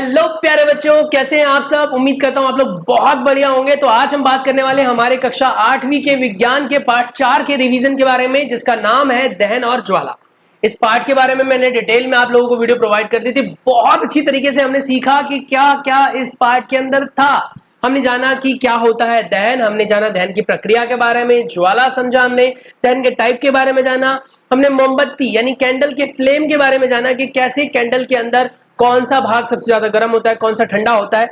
Hello प्यारे बच्चों, कैसे हैं आप सब। उम्मीद करता हूं आप लोग बहुत बढ़िया होंगे। तो आज हम बात करने वाले हैं हमारे कक्षा 8वीं के विज्ञान के पाठ 4 के रिवीजन के बारे में, जिसका नाम है दहन और ज्वाला। इस पाठ के बारे में मैंने डिटेल में आप लोगों को वीडियो प्रोवाइड कर दी थी। बहुत अच्छी तरीके से हमने सीखा कि क्या क्या इस पाठ के अंदर था। हमने जाना कि क्या होता है दहन, हमने जाना दहन की प्रक्रिया के बारे में, ज्वाला समझा हमने, दहन के टाइप के बारे में जाना, हमने मोमबत्ती यानी कैंडल के फ्लेम के बारे में जाना कि कैसे कैंडल के अंदर कौन सा भाग सबसे ज्यादा गर्म होता है, कौन सा ठंडा होता है।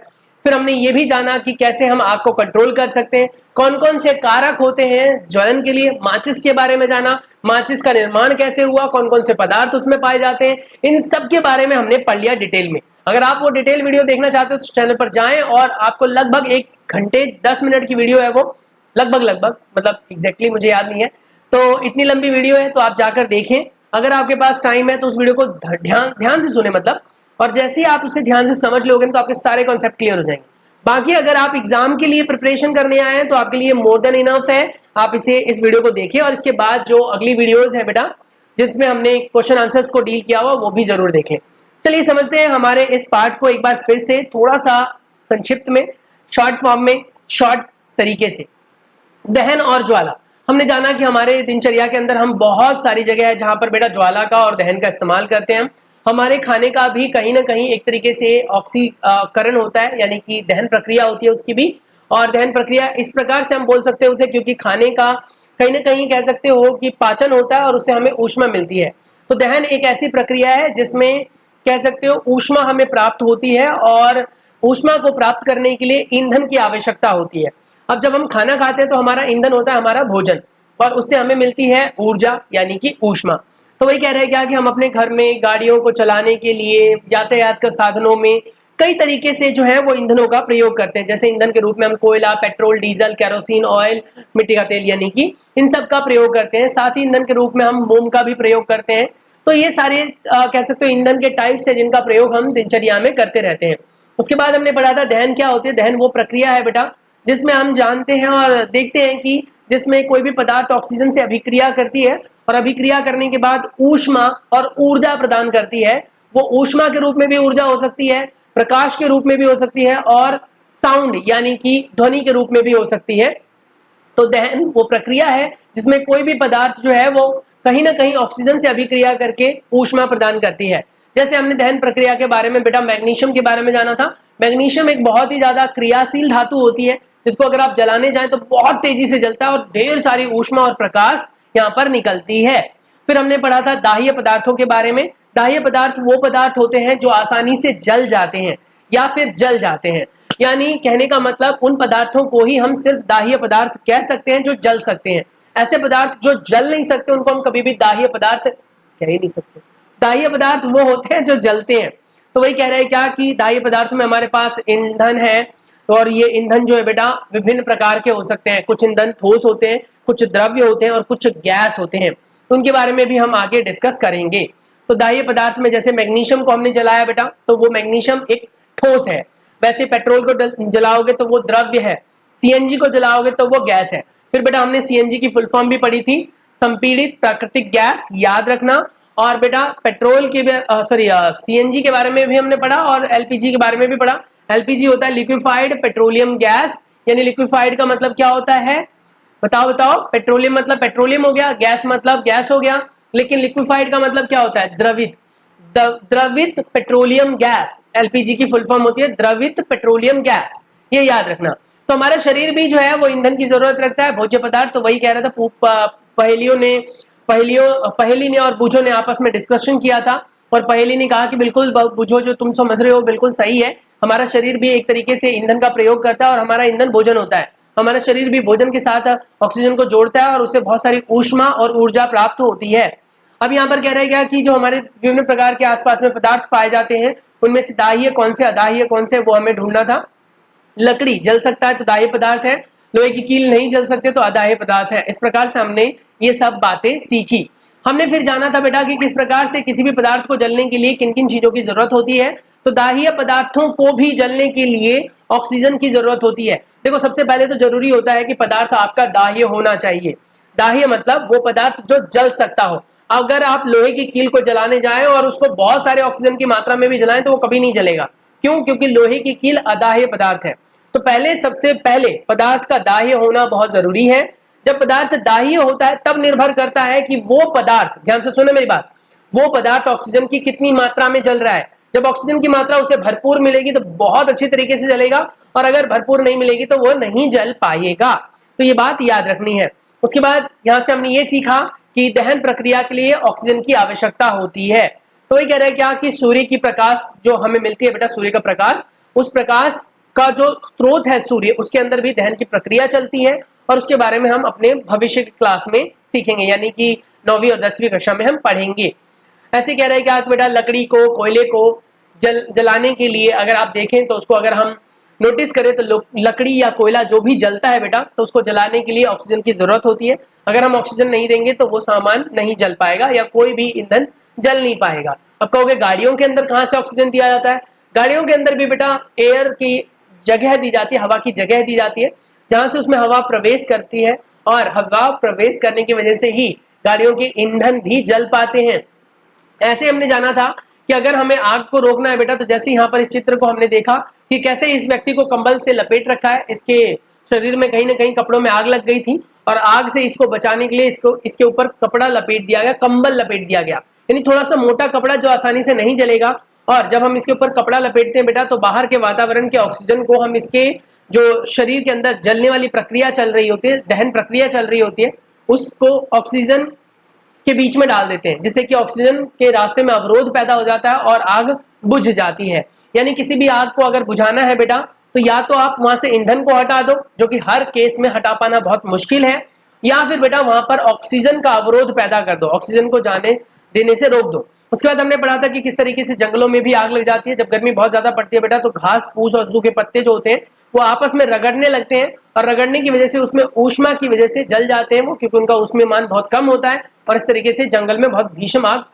फिर हमने ये भी जाना कि कैसे हम आग को कंट्रोल कर सकते हैं, कौन कौन से कारक होते हैं ज्वलन के लिए। माचिस के बारे में जाना, माचिस का निर्माण कैसे हुआ, कौन कौन से पदार्थ उसमें पाए जाते हैं, इन सब के बारे में हमने पढ़ लिया डिटेल में। अगर आप वो डिटेल वीडियो देखना चाहते हो तो चैनल पर जाएं, और आपको लगभग 1 घंटे 10 मिनट की वीडियो है वो, लगभग मतलब एग्जैक्टली मुझे याद नहीं है, तो इतनी लंबी वीडियो है, तो आप जाकर देखें। अगर आपके पास टाइम है तो उस वीडियो को ध्यान से सुने मतलब, और जैसे ही आप उसे ध्यान से समझ लोगे तो आपके सारे कॉन्सेप्ट क्लियर हो जाएंगे। बाकी अगर आप एग्जाम के लिए प्रिपरेशन करने आए हैं तो आपके लिए मोर देन इनफ है, आप इस वीडियो को देखिए, और इसके बाद जो अगली वीडियोस है बेटा जिसमें हमने क्वेश्चन आंसर्स को डील किया हुआ, वो भी जरूर देख लें। चलिए समझते हैं हमारे इस पार्ट को एक बार फिर से थोड़ा सा संक्षिप्त में, शॉर्ट फॉर्म में, शॉर्ट तरीके से। दहन और ज्वाला, हमने जाना कि हमारे दिनचर्या के अंदर हम बहुत सारी जगह है जहां पर बेटा ज्वाला का और दहन का इस्तेमाल करते हैं। हमारे खाने का भी कहीं ना कहीं एक तरीके से ऑक्सीकरण होता है, यानी कि दहन प्रक्रिया होती है उसकी भी। और दहन प्रक्रिया इस प्रकार से हम बोल सकते हैं उसे, क्योंकि खाने का कहीं ना कहीं कह सकते हो कि पाचन होता है और उससे हमें ऊष्मा मिलती है। तो दहन एक ऐसी प्रक्रिया है जिसमें कह सकते हो ऊष्मा हमें प्राप्त होती है, और ऊष्मा को प्राप्त करने के लिए ईंधन की आवश्यकता होती है। अब जब हम खाना खाते हैं तो हमारा ईंधन होता है हमारा भोजन, और उससे हमें मिलती है ऊर्जा यानी कि ऊष्मा। तो वही कह रहे हैं क्या कि हम अपने घर में गाड़ियों को चलाने के लिए, यातायात के साधनों में कई तरीके से जो है वो ईंधनों का प्रयोग करते हैं। जैसे ईंधन के रूप में हम कोयला, पेट्रोल, डीजल, केरोसिन, ऑयल, मिट्टी का तेल यानी कि इन सब का प्रयोग करते हैं। साथ ही ईंधन के रूप में हम मोम का भी प्रयोग करते हैं। तो ये सारे कह सकते हो ईंधन के टाइप्स है जिनका प्रयोग हम दिनचर्या में करते रहते हैं। उसके बाद हमने पढ़ा था दहन क्या होती है। दहन वो प्रक्रिया है बेटा जिसमें हम जानते हैं और देखते हैं कि जिसमें कोई भी पदार्थ ऑक्सीजन से अभिक्रिया करती है, और अभिक्रिया करने के बाद ऊष्मा और ऊर्जा प्रदान करती है। वो ऊष्मा के रूप में भी ऊर्जा हो सकती है, प्रकाश के रूप में भी हो सकती है, और साउंड यानी कि ध्वनि के रूप में भी हो सकती है। तो दहन वो प्रक्रिया है जिसमें कोई भी पदार्थ जो है वो कहीं ना कहीं ऑक्सीजन से अभिक्रिया करके ऊष्मा प्रदान करती है। जैसे हमने दहन प्रक्रिया के बारे में बेटा मैग्नीशियम के बारे में जाना था। मैग्नीशियम एक बहुत ही ज्यादा क्रियाशील धातु होती है, जिसको अगर आप जलाने जाएं तो बहुत तेजी से जलता है और ढेर सारी ऊष्मा और प्रकाश यहाँ पर निकलती है। फिर हमने पढ़ा था दाह्य पदार्थों के बारे में। दाह्य पदार्थ वो पदार्थ होते हैं जो आसानी से जल जाते हैं या फिर जल जाते हैं, यानी कहने का मतलब उन पदार्थों को ही हम सिर्फ दाह्य पदार्थ कह सकते हैं जो जल सकते हैं। ऐसे पदार्थ जो जल नहीं सकते उनको हम कभी भी दाह्य पदार्थ कह ही नहीं सकते। दाह्य पदार्थ वो होते हैं जो जलते हैं। तो वही कह रहे हैं क्या कि दाह्य पदार्थ में हमारे पास ईंधन है, और ये ईंधन जो है बेटा विभिन्न प्रकार के हो सकते हैं। कुछ ईंधन ठोस होते हैं, कुछ द्रव्य होते हैं, और कुछ गैस होते हैं। तो उनके बारे में भी हम आगे डिस्कस करेंगे। तो दाह्य पदार्थ में जैसे मैग्नीशियम को हमने जलाया बेटा, तो वो मैग्नीशियम एक ठोस है। वैसे पेट्रोल को जलाओगे तो वो द्रव्य है, सीएनजी को जलाओगे तो वो गैस है। फिर बेटा हमने सीएनजी की फुल फॉर्म भी पढ़ी थी, संपीड़ित प्राकृतिक गैस, याद रखना। और बेटा पेट्रोल के सीएनजी के बारे में भी हमने पढ़ा, और एलपीजी के बारे में भी पढ़ा। एलपीजी होता है लिक्विफाइड पेट्रोलियम गैस, यानी लिक्विफाइड का मतलब क्या होता है, बताओ। पेट्रोलियम मतलब पेट्रोलियम हो गया, गैस मतलब गैस हो गया, लेकिन लिक्विफाइड का मतलब क्या होता है, द्रवित। द्रवित पेट्रोलियम गैस, एलपीजी की फुल फॉर्म होती है द्रवित पेट्रोलियम गैस, ये याद रखना। तो हमारा शरीर भी जो है वो ईंधन की जरूरत रखता है, भोज्य पदार्थ। तो वही कह रहा था, पहेली ने और बूझो ने आपस में डिस्कशन किया था, और पहेली ने कहा कि बिल्कुल बूझो जो तुम समझ रहे हो बिल्कुल सही है। हमारा शरीर भी एक तरीके से ईंधन का प्रयोग करता है, और हमारा ईंधन भोजन होता है। हमारा शरीर भी भोजन के साथ ऑक्सीजन को जोड़ता है, और उससे बहुत सारी ऊष्मा और ऊर्जा प्राप्त होती है। अब यहाँ पर कह रहे हैं क्या कि जो हमारे विभिन्न प्रकार के आसपास में पदार्थ पाए जाते हैं, उनमें से दाह्य कौन से, अदाह्य कौन से, वो हमें ढूंढना था। लकड़ी जल सकता है तो दाह्य पदार्थ है, लोहे की कील नहीं जल सकते तो अदाह्य पदार्थ है। इस प्रकार से हमने ये सब बातें सीखी। हमने फिर जाना था बेटा कि किस प्रकार से किसी भी पदार्थ को जलने के लिए किन किन चीजों की जरूरत होती है। तो दाह्य पदार्थों को भी जलने के लिए ऑक्सीजन की जरूरत होती है। देखो सबसे पहले तो जरूरी होता है कि पदार्थ आपका दाह्य होना चाहिए। दाह्य मतलब वो पदार्थ जो जल सकता हो। अगर आप लोहे की कील को जलाने जाएं और उसको बहुत सारे ऑक्सीजन की मात्रा में भी जलाएं तो वो कभी नहीं जलेगा, क्यों? क्योंकि लोहे की कील अदाह्य पदार्थ है। तो सबसे पहले पदार्थ का दाह्य होना बहुत जरूरी है। जब पदार्थ दाह्य होता है तब निर्भर करता है कि वो पदार्थ, ध्यान से सुने मेरी बात, वो पदार्थ ऑक्सीजन की कितनी मात्रा में जल रहा है। जब ऑक्सीजन की मात्रा उसे भरपूर मिलेगी तो बहुत अच्छी तरीके से जलेगा, और अगर भरपूर नहीं मिलेगी तो वो नहीं जल पाएगा। तो ये बात याद रखनी है। उसके बाद यहां से हमने ये सीखा कि दहन प्रक्रिया के लिए ऑक्सीजन की आवश्यकता होती है। तो ये कह रहे हैं क्या कि सूर्य की प्रकाश जो हमें मिलती है बेटा, सूर्य का प्रकाश, उस प्रकाश का जो स्रोत है सूर्य, उसके अंदर भी दहन की प्रक्रिया चलती है, और उसके बारे में हम अपने भविष्य की क्लास में सीखेंगे, यानी कि 9वीं और 10वीं कक्षा में हम पढ़ेंगे। ऐसे कह रहे हैं क्या बेटा, लकड़ी को, कोयले को जलाने के लिए अगर आप देखें तो उसको अगर हम नोटिस करें तो लकड़ी या कोयला जो भी जलता है बेटा, तो उसको जलाने के लिए ऑक्सीजन की जरूरत होती है। अगर हम ऑक्सीजन नहीं देंगे तो वो सामान नहीं जल पाएगा या कोई भी ईंधन जल नहीं पाएगा। अब कहोगे गाड़ियों के अंदर कहाँ से ऑक्सीजन दिया जाता है? गाड़ियों के अंदर भी बेटा एयर की जगह दी जाती है, हवा की जगह दी जाती है, जहां से उसमें हवा प्रवेश करती है, और हवा प्रवेश करने की वजह से ही गाड़ियों के ईंधन भी जल पाते हैं। ऐसे हमने जाना था कि अगर हमें आग को रोकना है बेटा, तो जैसे यहाँ पर इस चित्र को हमने देखा कि कैसे इस व्यक्ति को कंबल से लपेट रखा है, इसके शरीर में कहीं ना कहीं कपड़ों में आग लग गई थी, और आग से इसको बचाने के लिए इसके ऊपर कपड़ा लपेट दिया गया, कंबल लपेट दिया गया, यानी थोड़ा सा मोटा कपड़ा जो आसानी से नहीं जलेगा। और जब हम इसके ऊपर कपड़ा लपेटते हैं बेटा, तो बाहर के वातावरण के ऑक्सीजन को हम इसके जो शरीर के अंदर जलने वाली प्रक्रिया चल रही होती है, दहन प्रक्रिया चल रही होती है, उसको ऑक्सीजन के बीच में डाल देते हैं, जिससे कि ऑक्सीजन के रास्ते में अवरोध पैदा हो जाता है और आग बुझ जाती है। यानी किसी भी आग को अगर बुझाना है बेटा, तो या तो आप वहां से ईंधन को हटा दो, जो कि हर केस में हटा पाना बहुत मुश्किल है, या फिर बेटा वहां पर ऑक्सीजन का अवरोध पैदा कर दो, ऑक्सीजन को जाने देने से रोक दो। उसके बाद हमने पढ़ा था कि किस तरीके से जंगलों में भी आग लग जाती है। जब गर्मी बहुत ज्यादा पड़ती है बेटा, तो घास फूस और सूखे पत्ते जो होते हैं वो आपस में रगड़ने लगते हैं, और रगड़ने की वजह से उसमें ऊष्मा की वजह से जल जाते हैं वो, क्योंकि उनका ऊष्मीयमान बहुत कम होता है, और इस तरीके से जंगल में बहुत भीषण आग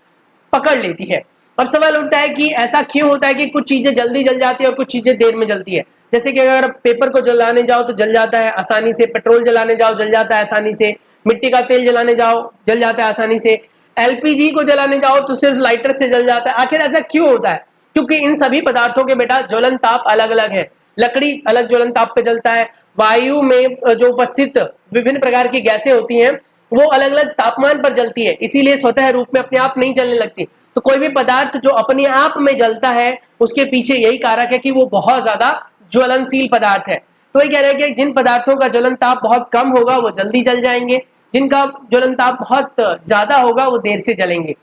पकड़ लेती है। अब सवाल उठता है कि ऐसा क्यों होता है कि कुछ चीजें जल्दी जल जाती है और कुछ चीजें देर में जलती है। जैसे कि अगर पेपर को जलाने जाओ तो जल जाता है आसानी से, पेट्रोल जलाने जाओ जल जाता है आसानी से, मिट्टी का तेल जलाने जाओ जल जाता है आसानी से, एलपीजी को जलाने जाओ तो सिर्फ लाइटर से जल जाता है। आखिर ऐसा क्यों होता है? क्योंकि इन सभी पदार्थों के बेटा ज्वलन ताप अलग अलग है। लकड़ी अलग ज्वलन ताप पे जलता है, वायु में जो उपस्थित विभिन्न प्रकार की गैसें होती हैं वो अलग अलग तापमान पर जलती है, इसीलिए स्वतः रूप में अपने आप नहीं जलने लगती। तो कोई भी पदार्थ जो अपने आप में जलता है उसके पीछे यही कारक है कि वो बहुत ज्यादा ज्वलनशील पदार्थ है। तो ये कह रहे हैं कि जिन पदार्थों का ज्वलन ताप बहुत कम होगा वो जल्दी जल जाएंगे, जिनका ज्वलन ताप बहुत ज्यादा होगा वो देर से जलेंगे।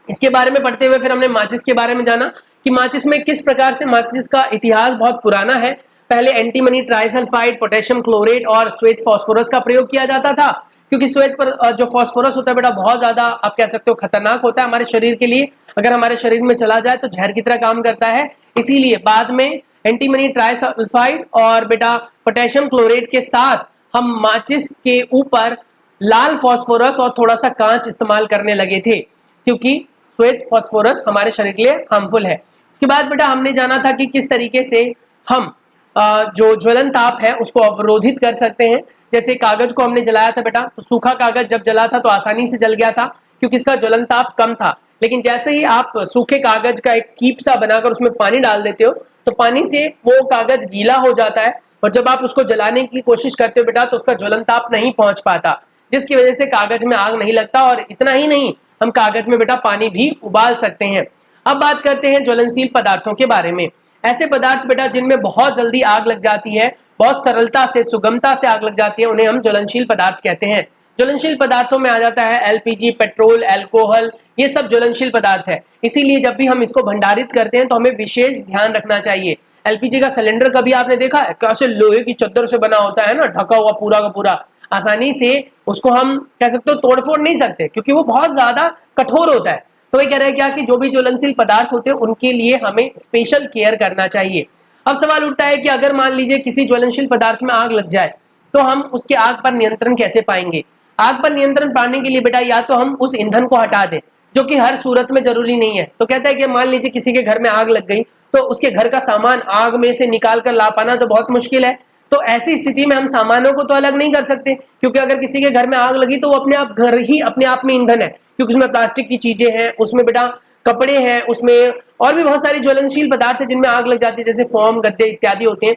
इसके बारे में पढ़ते हुए फिर हमने माचिस के बारे में जाना कि माचिस में किस प्रकार से, माचिस का इतिहास बहुत पुराना है। पहले एंटीमनी ट्राइसल्फाइड, पोटेशियम क्लोरेट और श्वेत फास्फोरस का प्रयोग किया जाता था, क्योंकि श्वेत पर जो फास्फोरस होता है बेटा बहुत ज्यादा आप कह सकते हो खतरनाक होता है हमारे शरीर के लिए, अगर हमारे शरीर में चला जाए तो जहर की तरह काम करता है। इसीलिए बाद में एंटीमनी ट्राइसल्फाइड और बेटा पोटेशियम क्लोरेट के साथ हम माचिस के ऊपर लाल फास्फोरस और थोड़ा सा कांच इस्तेमाल करने लगे थे, क्योंकि श्वेत फास्फोरस हमारे शरीर के लिए हार्मफुल है। उसके बाद बेटा हमने जाना था कि किस तरीके से हम जो ज्वलन ताप है उसको अवरोधित कर सकते हैं। जैसे कागज को हमने जलाया था बेटा, तो सूखा कागज जब जला था तो आसानी से जल गया था क्योंकि इसका ज्वलन ताप कम था, लेकिन जैसे ही आप सूखे कागज का एक कीप सा बनाकर उसमें पानी डाल देते हो तो पानी से वो कागज गीला हो जाता है, और जब आप उसको जलाने की कोशिश करते हो बेटा तो उसका ज्वलन ताप नहीं पहुंच पाता, जिसकी वजह से कागज में आग नहीं लगता। और इतना ही नहीं, हम कागज में बेटा पानी भी उबाल सकते हैं। अब बात करते हैं ज्वलनशील पदार्थों के बारे में। ऐसे पदार्थ बेटा जिनमें बहुत जल्दी आग लग जाती है, बहुत सरलता से, सुगमता से आग लग जाती है, उन्हें हम ज्वलनशील पदार्थ कहते हैं। ज्वलनशील पदार्थों में आ जाता है एलपीजी, पेट्रोल, अल्कोहल, ये सब ज्वलनशील पदार्थ है। इसीलिए जब भी हम इसको भंडारित करते हैं तो हमें विशेष ध्यान रखना चाहिए। एलपीजी का सिलेंडर कभी आपने देखा है? कैसे लोहे की चद्दर से बना होता है ना, ढका हुआ पूरा का पूरा, आसानी से उसको हम कह सकते हो तोड़फोड़ नहीं सकते क्योंकि वो बहुत ज्यादा कठोर होता है। तो ये कह रहे हैं क्या कि जो भी ज्वलनशील पदार्थ होते हैं उनके लिए हमें स्पेशल केयर करना चाहिए। अब सवाल उठता है कि अगर मान लीजिए किसी ज्वलनशील पदार्थ में आग लग जाए तो हम उसके आग पर नियंत्रण कैसे पाएंगे? आग पर नियंत्रण पाने के लिए बेटा या तो हम उस ईंधन को हटा दें, जो कि हर सूरत में जरूरी नहीं है। तो कहता है कि मान लीजिए किसी के घर में आग लग गई तो उसके घर का सामान आग में से निकाल कर ला पाना तो बहुत मुश्किल है। तो ऐसी स्थिति में हम सामानों को तो अलग नहीं कर सकते, क्योंकि अगर किसी के घर में आग लगी तो वो अपने आप घर ही अपने आप में ईंधन है, क्योंकि उसमें प्लास्टिक की चीजें हैं, उसमें बेटा कपड़े हैं, उसमें और भी बहुत सारी ज्वलनशील पदार्थ है जिनमें आग लग जाती है, जैसे फोम, गद्दे इत्यादि होते हैं,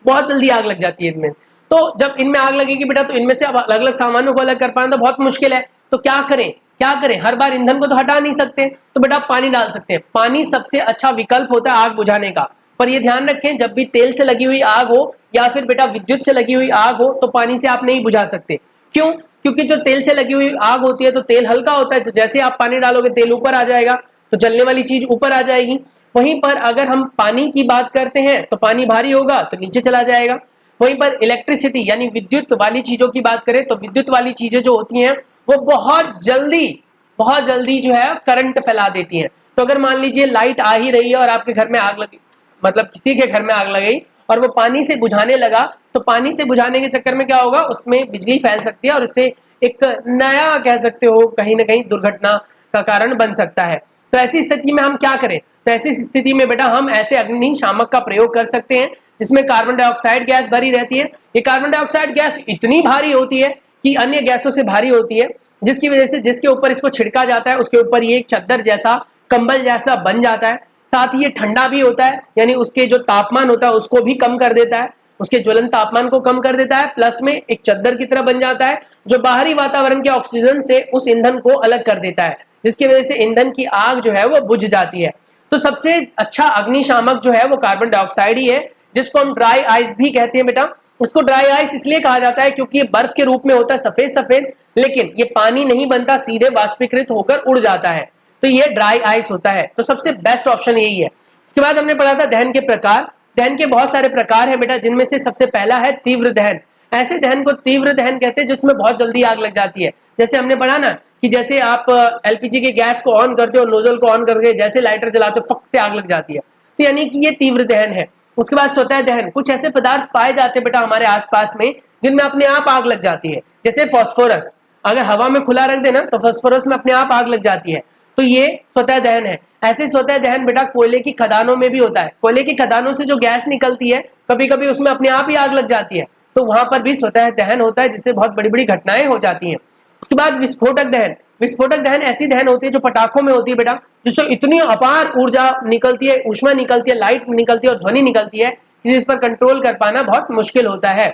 बहुत जल्दी आग लग जाती है इनमें। तो जब इनमें आग लगेगी बेटा तो इनमें से अब अलग अलग सामानों को अलग कर पाना तो बहुत मुश्किल है। तो क्या करें, क्या करें, हर बार ईंधन को तो हटा नहीं सकते, तो बेटा पानी डाल सकते हैं। पानी सबसे अच्छा विकल्प होता है आग बुझाने का। पर ये ध्यान रखें, जब भी तेल से लगी हुई आग हो या फिर बेटा विद्युत से लगी हुई आग हो तो पानी से आप नहीं बुझा सकते। क्यों? क्योंकि जो तेल से लगी हुई आग होती है तो तेल हल्का होता है, तो जैसे आप पानी डालोगे तेल ऊपर आ जाएगा, तो जलने वाली चीज ऊपर आ जाएगी। वहीं पर अगर हम पानी की बात करते हैं तो पानी भारी होगा तो नीचे चला जाएगा। वहीं पर इलेक्ट्रिसिटी यानी विद्युत वाली चीजों की बात करें तो विद्युत वाली चीजें जो होती हैं वो बहुत जल्दी जो है करंट फैला देती हैं। तो अगर मान लीजिए लाइट आ ही रही है और आपके घर में आग लगी, मतलब किसी के घर में आग लग गई और वो पानी से बुझाने लगा, तो पानी से बुझाने के चक्कर में क्या होगा, उसमें बिजली फैल सकती है और इससे एक नया कह सकते हो कहीं ना कहीं दुर्घटना का कारण बन सकता है। तो ऐसी स्थिति में हम क्या करें? तो ऐसी स्थिति में बेटा हम ऐसे अग्निशामक का प्रयोग कर सकते हैं जिसमें कार्बन डाइऑक्साइड गैस भरी रहती है। ये कार्बन डाइऑक्साइड गैस इतनी भारी होती है कि अन्य गैसों से भारी होती है, जिसकी वजह से जिसके ऊपर इसको छिड़का जाता है उसके ऊपर ये एक चद्दर जैसा, कंबल जैसा बन जाता है। साथ ही ये ठंडा भी होता है, यानी उसके जो तापमान होता है उसको भी कम कर देता है, उसके ज्वलन तापमान को कम कर देता है, प्लस में एक चद्दर की तरह बन जाता है जो बाहरी वातावरण के ऑक्सीजन से उस ईंधन को अलग कर देता है, जिसकी वजह से ईंधन की आग जो है वो बुझ जाती है। तो सबसे अच्छा अग्निशामक जो है वो कार्बन डाइऑक्साइड ही है, जिसको हम ड्राई आइस भी कहते हैं बेटा। उसको ड्राई आइस इसलिए कहा जाता है क्योंकि ये बर्फ के रूप में होता है, सफेद सफेद, लेकिन ये पानी नहीं बनता, सीधे वाष्पीकृत होकर उड़ जाता है, तो ये ड्राई आइस होता है। तो सबसे बेस्ट ऑप्शन यही है। उसके बाद हमने पढ़ा था दहन के प्रकार। दहन के बहुत सारे प्रकार है बेटा, जिनमें से सबसे पहला है तीव्र दहन। ऐसे दहन को तीव्र दहन कहते हैं जिसमें बहुत जल्दी आग लग जाती है। जैसे हमने पढ़ा ना कि जैसे आप एलपीजी के गैस को ऑन करते हो, नोजल को ऑन करके जैसे लाइटर जलाते हो, फक से आग लग जाती है, तो यानी कि ये तीव्र दहन है। उसके बाद स्वतः दहन, कुछ ऐसे पदार्थ पाए जाते हैं बेटा हमारे आसपास में जिनमें अपने आप आग लग जाती है, जैसे फास्फोरस। अगर हवा में खुला रख देना तो फास्फोरस में अपने आप आग लग जाती है, तो ये स्वतः दहन है। ऐसे स्वतः दहन बेटा कोयले की खदानों में भी होता है। कोयले की खदानों से जो गैस निकलती है कभी कभी उसमें अपने आप ही आग लग जाती है, तो वहां पर भी स्वतः दहन होता है, जिससे बहुत बड़ी बड़ी घटनाएं हो जाती हैं। उसके बाद विस्फोटक दहन। विस्फोटक दहन ऐसी दहन होती है जो पटाखों में होती है बेटा, जिससे इतनी अपार ऊर्जा निकलती है, ऊष्मा निकलती है, लाइट निकलती है और ध्वनि निकलती है कि जिस पर कंट्रोल कर पाना बहुत मुश्किल होता है।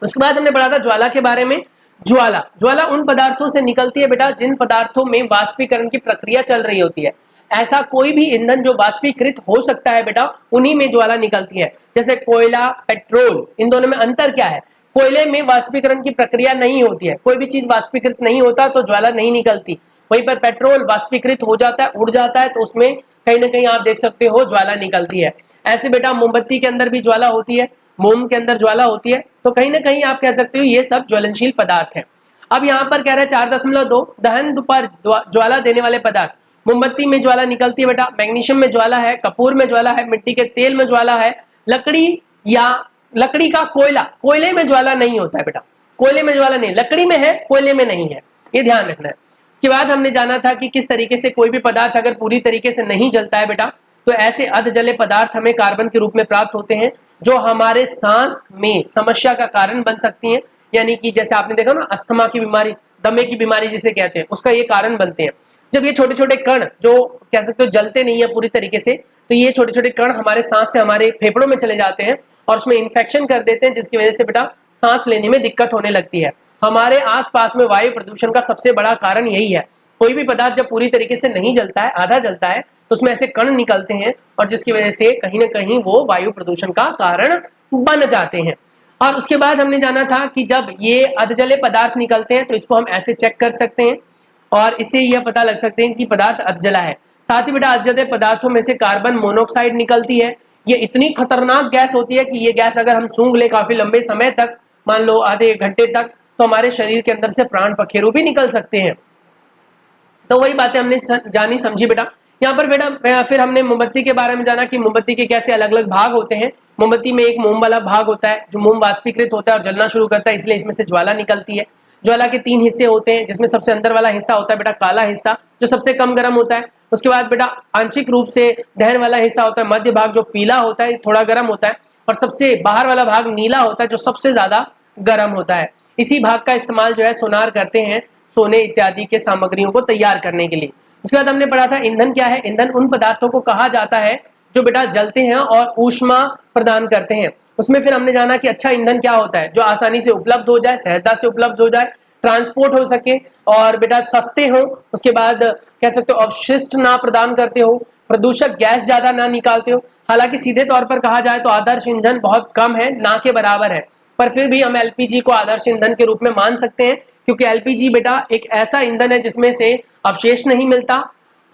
उसके बाद हमने पढ़ा था ज्वाला के बारे में। ज्वाला उन पदार्थों से निकलती है बेटा जिन पदार्थों में वाष्पीकरण की प्रक्रिया चल रही होती है। ऐसा कोई भी ईंधन जो वाष्पीकृत हो सकता है बेटा, उन्हीं में ज्वाला निकलती है। जैसे कोयला, पेट्रोल, इन दोनों में अंतर क्या है? कोयले में वाष्पीकरण की प्रक्रिया नहीं होती है, कोई भी चीज वाष्पीकृत नहीं होता तो ज्वाला नहीं निकलती। वहीं पर पेट्रोल वाष्पीकृत हो जाता है, उड़ जाता है, तो उसमें कहीं ना कहीं आप देख सकते हो ज्वाला निकलती है। ऐसे बेटा मोमबत्ती के अंदर भी ज्वाला होती है, मोम के अंदर ज्वाला होती है, तो कहीं ना कहीं आप कह सकते हो ये सब ज्वलनशील पदार्थ है। अब यहाँ पर कह रहे हैं 4.2 दहन पर ज्वाला देने वाले पदार्थ। मोमबत्ती में ज्वाला निकलती है बेटा, मैग्नीशियम में ज्वाला है, कपूर में ज्वाला है, मिट्टी के तेल में ज्वाला है, लकड़ी का कोयले में ज्वाला नहीं होता है बेटा, कोयले में ज्वाला नहीं, लकड़ी में है, कोयले में नहीं है, ये ध्यान रखना है। उसके बाद हमने जाना था कि किस तरीके से कोई भी पदार्थ अगर पूरी तरीके से नहीं जलता है बेटा, तो ऐसे अधजले पदार्थ हमें कार्बन के रूप में प्राप्त होते हैं जो हमारे सांस में समस्या का कारण बन सकती हैं। यानी कि जैसे आपने देखा ना अस्थमा की बीमारी, दमे की बीमारी जिसे कहते हैं, उसका ये कारण बनते हैं। जब ये छोटे छोटे कण जो कह सकते हो जलते नहीं है पूरी तरीके से, तो ये छोटे छोटे कण हमारे सांस से हमारे फेफड़ों में चले जाते हैं और उसमें इन्फेक्शन कर देते हैं, जिसकी वजह से बेटा सांस लेने में दिक्कत होने लगती है। हमारे आसपास में वायु प्रदूषण का सबसे बड़ा कारण यही है। कोई भी पदार्थ जब पूरी तरीके से नहीं जलता है, आधा जलता है, तो उसमें ऐसे कण निकलते हैं और जिसकी वजह से कहीं ना कहीं वो वायु प्रदूषण का कारण बन जाते हैं। और उसके बाद हमने जाना था कि जब ये अधजले पदार्थ निकलते हैं तो इसको हम ऐसे चेक कर सकते हैं और इससे यह पता लग सकते हैं कि पदार्थ अधजला है। साथ ही बेटा अधजले पदार्थों में से कार्बन मोनोऑक्साइड निकलती है। ये इतनी खतरनाक गैस होती है कि ये गैस अगर हम सूंघ ले काफी लंबे समय तक, मान लो आधे घंटे तक, तो हमारे शरीर के अंदर से प्राण पखेरु भी निकल सकते हैं। तो वही बातें हमने जानी समझी बेटा। यहाँ पर बेटा फिर हमने मोमबत्ती के बारे में जाना कि मोमबत्ती के कैसे अलग अलग भाग होते हैं। मोमबत्ती में एक मोम वाला भाग होता है जो मोम वाष्पीकृत होता है और जलना शुरू करता है, इसलिए इसमें से ज्वाला निकलती है। ज्वाला के 3 हिस्से होते हैं, जिसमें सबसे अंदर वाला हिस्सा होता है बेटा काला हिस्सा, जो सबसे कम गर्म होता है। उसके बाद बेटा आंशिक रूप से दहन वाला हिस्सा होता है, मध्य भाग जो पीला होता है, थोड़ा गर्म होता है, और सबसे बाहर वाला भाग नीला होता है जो सबसे ज्यादा गर्म होता है। इसी भाग का इस्तेमाल जो है सोनार करते हैं सोने इत्यादि के सामग्रियों को तैयार करने के लिए। उसके बाद हमने पढ़ा था ईंधन क्या है। ईंधन उन पदार्थों को कहा जाता है जो बेटा जलते हैं और ऊष्मा प्रदान करते हैं। उसमें फिर हमने जाना कि अच्छा ईंधन क्या होता है, जो आसानी से उपलब्ध हो जाए, सहजता से उपलब्ध हो जाए, ट्रांसपोर्ट हो सके और बेटा सस्ते हो। उसके बाद कह सकते हो अवशिष्ट ना प्रदान करते हो, प्रदूषक गैस ज्यादा ना निकालते हो। हालांकि सीधे तौर पर कहा जाए तो आदर्श ईंधन बहुत कम है, ना के बराबर है, पर फिर भी हम एलपीजी को आदर्श ईंधन के रूप में मान सकते हैं, क्योंकि एलपीजी बेटा एक ऐसा ईंधन है जिसमें से अवशेष नहीं मिलता,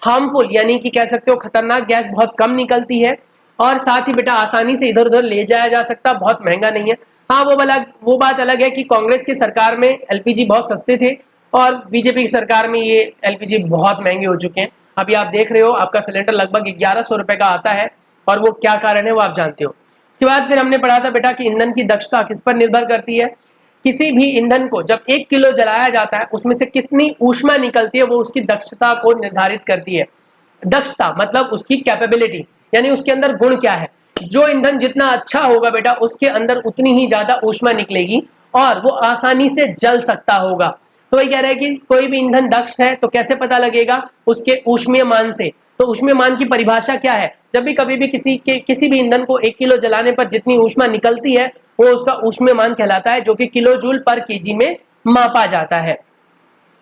हार्मफुल यानी कि कह सकते हो खतरनाक गैस बहुत कम निकलती है, और साथ ही बेटा आसानी से इधर उधर ले जाया जा सकता, बहुत महंगा नहीं है। हाँ, वो बात अलग है कि कांग्रेस की सरकार में एलपीजी बहुत सस्ते थे और बीजेपी की सरकार में ये एलपीजी बहुत महंगे हो चुके हैं। अभी आप देख रहे हो आपका सिलेंडर लगभग 1100 रुपए का आता है, और वो क्या कारण है वो आप जानते हो। उसके बाद फिर हमने पढ़ा था बेटा कि ईंधन की दक्षता किस पर निर्भर करती है। किसी भी ईंधन को जब 1 किलो जलाया जाता है उसमें से कितनी ऊष्मा निकलती है वो उसकी दक्षता को निर्धारित करती है। दक्षता मतलब उसकी कैपेबिलिटी, यानी उसके अंदर गुण क्या है। जो ईंधन जितना अच्छा होगा बेटा उसके अंदर उतनी ही ज्यादा ऊष्मा निकलेगी और वो आसानी से जल सकता होगा। तो वही कह रहा है कि कोई भी ईंधन दक्ष है तो कैसे पता लगेगा, उसके ऊष्मीय मान से। तो ऊष्मीय मान की परिभाषा क्या है, जब भी कभी भी किसी भी ईंधन को 1 किलो जलाने पर जितनी ऊष्मा निकलती है वो उसका ऊष्मीय मान कहलाता है, जो कि किलो जूल पर केजी में मापा जाता है।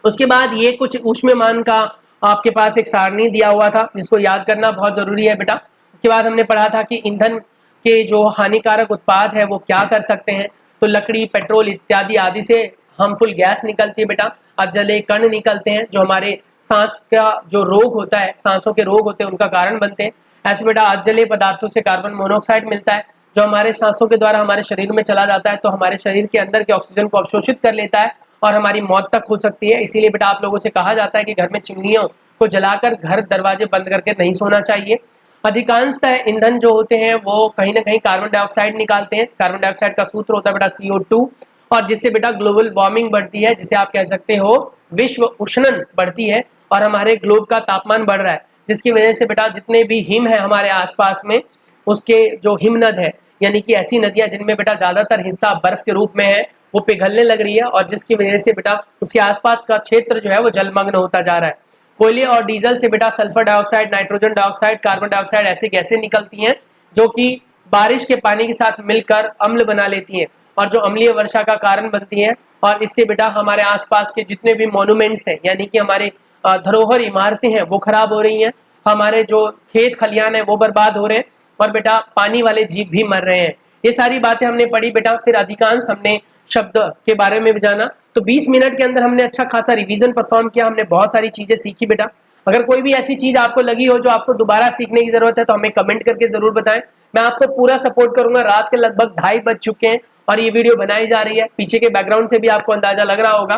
उसके बाद ये कुछ ऊष्मीय मान का आपके पास एक सारणी दिया हुआ था जिसको याद करना बहुत जरूरी है बेटा। उसके बाद हमने पढ़ा था कि ईंधन के जो हानिकारक उत्पाद है वो क्या कर सकते हैं। तो लकड़ी, पेट्रोल इत्यादि आदि से हार्मफुल गैस निकलती है बेटा, अजले कण निकलते हैं जो हमारे सांस का जो रोग होता है, सांसों के रोग होते हैं उनका कारण बनते हैं। ऐसे बेटा अजले पदार्थों से कार्बन मोनोऑक्साइड मिलता है जो हमारे सांसों के द्वारा हमारे शरीर में चला जाता है, तो हमारे शरीर के अंदर के ऑक्सीजन को अवशोषित कर लेता है और हमारी मौत तक हो सकती है। इसीलिए बेटा आप लोगों से कहा जाता है कि घर में चिमनियों को जलाकर घर दरवाजे बंद करके नहीं सोना चाहिए। अधिकांशतः ईंधन जो होते हैं वो कहीं ना कहीं कार्बन डाइऑक्साइड निकालते हैं। कार्बन डाइऑक्साइड का सूत्र होता है बेटा CO2, और जिससे बेटा ग्लोबल वार्मिंग बढ़ती है, जिसे आप कह सकते हो विश्व उष्णन बढ़ती है और हमारे ग्लोब का तापमान बढ़ रहा है, जिसकी वजह से बेटा जितने भी हिम है हमारे आसपास में, उसके जो हिमनद है यानी कि ऐसी नदियां जिनमें बेटा ज्यादातर हिस्सा बर्फ के रूप में है वो पिघलने लग रही है, और जिसकी वजह से बेटा उसके आसपास का क्षेत्र जो है वो जलमग्न होता जा रहा है। कोयले और डीजल से बेटा sulphur dioxide, nitrogen dioxide, carbon dioxide ऐसी गैसें निकलती हैं जो कि बारिश के पानी के साथ मिलकर अम्ल बना लेती हैं और जो अम्लीय वर्षा का कारण बनती हैं, और इससे बेटा हमारे आसपास के जितने भी मॉन्यूमेंट्स हैं यानी कि हमारे धरोहर इमारतें हैं वो खराब हो रही हैं, हमारे जो खेत खलियान है वो बर्बाद हो रहे हैं, और बेटा पानी वाले जीव भी मर रहे हैं। ये सारी बातें हमने पढ़ी बेटा। फिर अधिकांश हमने शब्द के बारे में भी जाना। तो 20 मिनट के अंदर हमने अच्छा खासा रिवीजन परफॉर्म किया, हमने बहुत सारी चीजें सीखी बेटा। अगर कोई भी ऐसी चीज आपको लगी हो जो आपको दोबारा सीखने की जरूरत है तो हमें कमेंट करके जरूर बताएं, मैं आपको पूरा सपोर्ट करूंगा। रात के लगभग 2:30 बज चुके हैं और ये वीडियो बनाई जा रही है। पीछे के बैकग्राउंड से भी आपको अंदाजा लग रहा होगा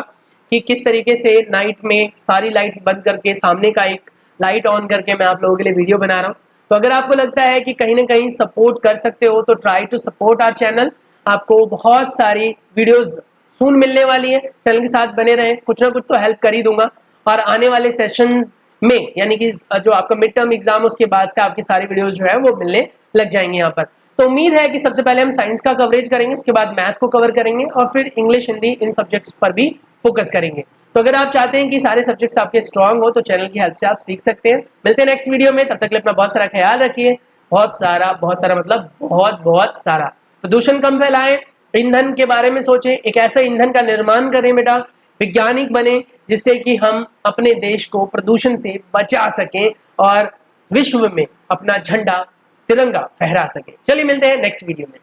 कि किस तरीके से नाइट में सारी लाइट्स बंद करके सामने का एक लाइट ऑन करके मैं आप लोगों के लिए वीडियो बना रहा हूँ। तो अगर आपको लगता है कि कहीं ना कहीं सपोर्ट कर सकते हो तो try to support our channel. आपको बहुत सारी वीडियोस सून मिलने वाली है, चैनल के साथ बने रहें, कुछ ना कुछ तो हेल्प कर ही दूंगा। और आने वाले सेशन में यानी कि जो आपका मिड टर्म एग्जाम उसके बाद से आपकी सारी वीडियोस जो है वो मिलने लग जाएंगे यहाँ पर। तो उम्मीद है कि सबसे पहले हम साइंस का कवरेज करेंगे, उसके बाद मैथ को कवर करेंगे और फिर इंग्लिश, हिंदी इन सब्जेक्ट्स पर भी फोकस करेंगे। तो अगर आप चाहते हैं कि सारे सब्जेक्ट्स आपके स्ट्रांग हो तो चैनल की हेल्प से आप सीख सकते हैं। मिलते हैं नेक्स्ट वीडियो में, तब तक के लिए अपना बहुत सारा ख्याल रखिए। बहुत सारा मतलब बहुत सारा प्रदूषण कम फैलाएं, ईंधन के बारे में सोचें, एक ऐसा ईंधन का निर्माण करें बेटा, वैज्ञानिक बने जिससे कि हम अपने देश को प्रदूषण से बचा सकें और विश्व में अपना झंडा तिरंगा फहरा सकें। चलिए मिलते हैं नेक्स्ट वीडियो में।